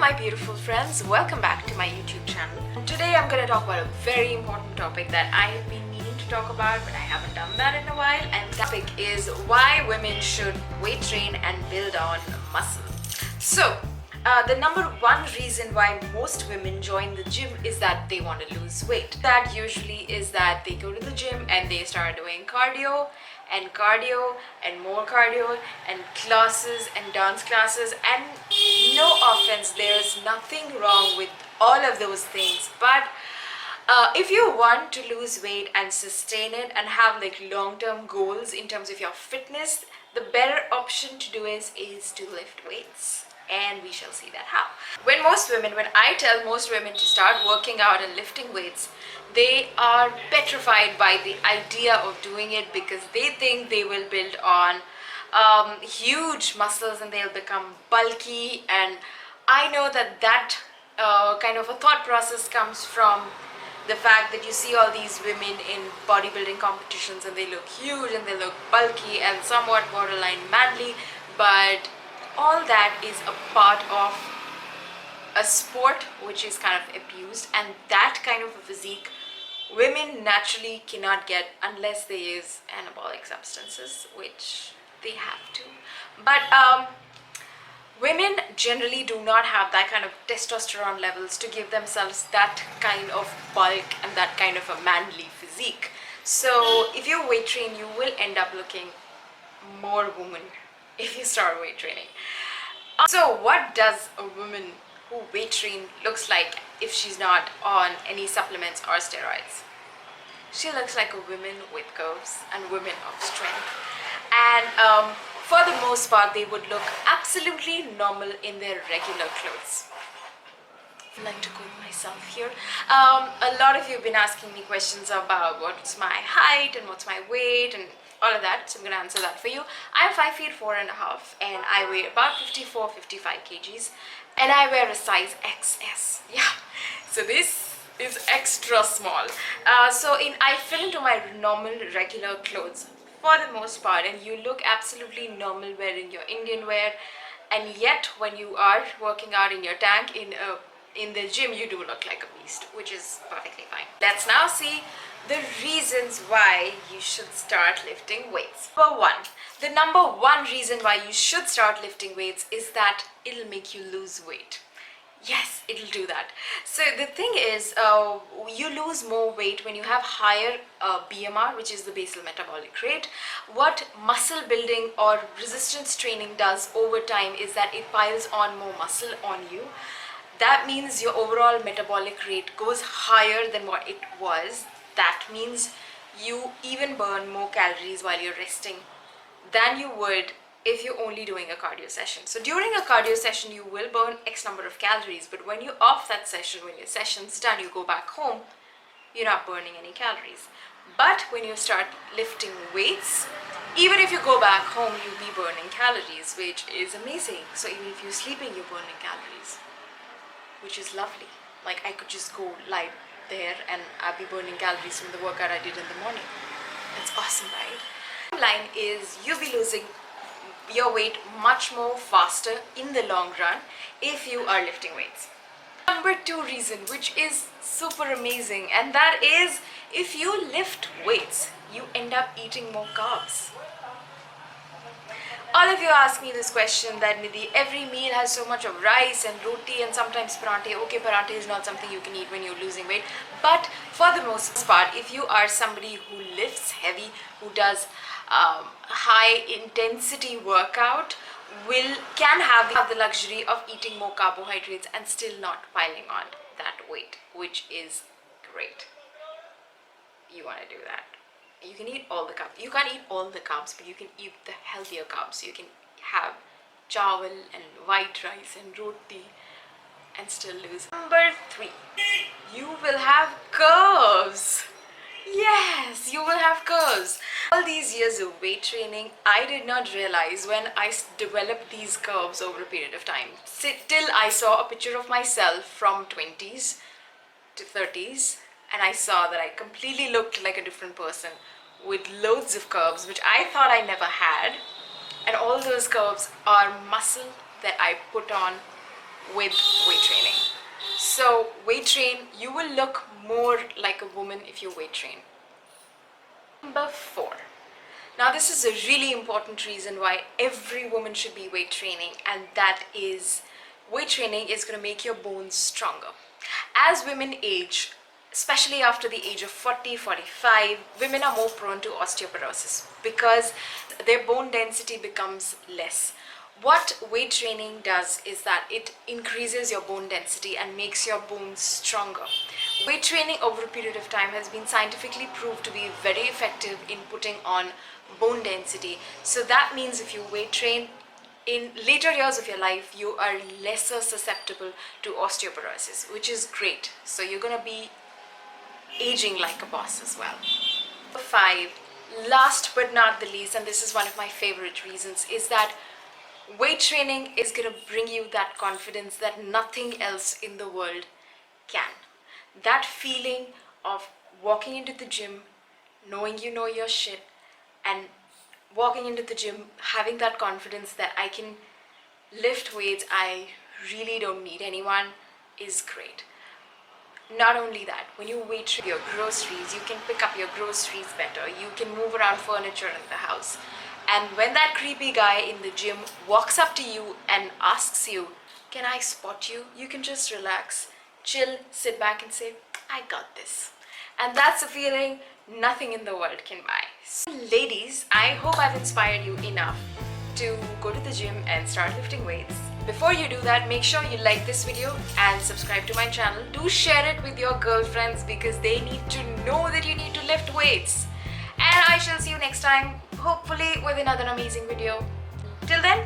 my beautiful friends, welcome back to my YouTube channel. And today I'm going to talk about a very important topic that I have been meaning to talk about, but I haven't done that in a while. And the topic is why women should weight train and build on muscle. So, the number one reason why most women join the gym is that they want to lose weight. That usually is that they go to the gym and they start doing cardio and more cardio and classes and dance classes, and no offense, there's nothing wrong with all of those things, but if you want to lose weight and sustain it and have like long-term goals in terms of your fitness, the better option to do is to lift weights. And we shall see that how. When I tell most women to start working out and lifting weights, they are petrified by the idea of doing it because they think they will build on huge muscles and they'll become bulky. And I know that kind of a thought process comes from the fact that you see all these women in bodybuilding competitions and they look huge and they look bulky and somewhat borderline manly, but all that is a part of a sport which is kind of abused, and that kind of a physique women naturally cannot get unless they use anabolic substances, which they have to. But women generally do not have that kind of testosterone levels to give themselves that kind of bulk and that kind of a manly physique. So if you weight train, you will end up looking more woman if you start weight training. So what does a woman who weight train looks like if she's not on any supplements or steroids? She looks like a woman with curves and women of strength, and for the most part they would look absolutely normal in their regular clothes. I like to quote myself here. A lot of you have been asking me questions about what's my height and what's my weight and all of that, so I'm going to answer that for you. I'm 5 feet 4 and a half and I weigh about 54-55 kgs and I wear a size XS. Yeah, so this is extra small. I fit into my normal regular clothes for the most part, and you look absolutely normal wearing your Indian wear, and yet when you are working out in your tank in the gym, you do look like a beast, which is perfectly fine. Let's now see the reasons why you should start lifting weights. The number one reason why you should start lifting weights is that it'll make you lose weight. Yes, it'll do that. So the thing is, you lose more weight when you have higher BMR, which is the basal metabolic rate. What muscle building or resistance training does over time is that it piles on more muscle on you. That means your overall metabolic rate goes higher than what it was. That means you even burn more calories while you're resting than you would if you're only doing a cardio session. So during a cardio session, you will burn X number of calories, but when you're off that session, when your session's done, you go back home, you're not burning any calories. But when you start lifting weights, even if you go back home, you'll be burning calories, which is amazing. So even if you're sleeping, you're burning calories, which is lovely. Like, I could just go lie there and I'll be burning calories from the workout I did in the morning. That's awesome, right? The line is you'll be losing your weight much more faster in the long run if you are lifting weights. Number two reason, which is super amazing, and that is if you lift weights, you end up eating more carbs. All of you ask me this question that Nidhi, every meal has so much of rice and roti and sometimes parathe. Okay, parathe is not something you can eat when you're losing weight, but for the most part, if you are somebody who lifts heavy, who does high intensity workout, can have the luxury of eating more carbohydrates and still not piling on that weight, which is great. You want to do that. You can eat all the carbs. You can't eat all the carbs, but you can eat the healthier carbs. You can have chawal and white rice and roti and still lose. Number three, you will have curves. Yes, you will have curves. All these years of weight training, I did not realize when I developed these curves over a period of time. Till I saw a picture of myself from 20s to 30s, and I saw that I completely looked like a different person with loads of curves, which I thought I never had. And all those curves are muscle that I put on with weight training. So weight train, you will look more like a woman if you weight train. Number 4. Now this is a really important reason why every woman should be weight training, and that is weight training is going to make your bones stronger. As women age, especially after the age of 40, 45, women are more prone to osteoporosis because their bone density becomes less. What weight training does is that it increases your bone density and makes your bones stronger. Weight training over a period of time has been scientifically proved to be very effective in putting on bone density. So that means if you weight train, in later years of your life, you are lesser susceptible to osteoporosis, which is great. So you're going to be aging like a boss as well. 5, last but not the least, and this is one of my favorite reasons, is that weight training is going to bring you that confidence that nothing else in the world can. That feeling of walking into the gym, knowing you know your shit, and walking into the gym having that confidence that I can lift weights, I really don't need anyone, is great. Not only that, when you weight train your groceries, you can pick up your groceries better, you can move around furniture in the house. And when that creepy guy in the gym walks up to you and asks you, "Can I spot you?" you can just relax, chill, sit back and say, "I got this." And that's a feeling nothing in the world can buy. So ladies, I hope I've inspired you enough to go to the gym and start lifting weights. Before you do that, make sure you like this video and subscribe to my channel. Do share it with your girlfriends because they need to know that you need to lift weights. And I shall see you next time, hopefully with another amazing video. Till then,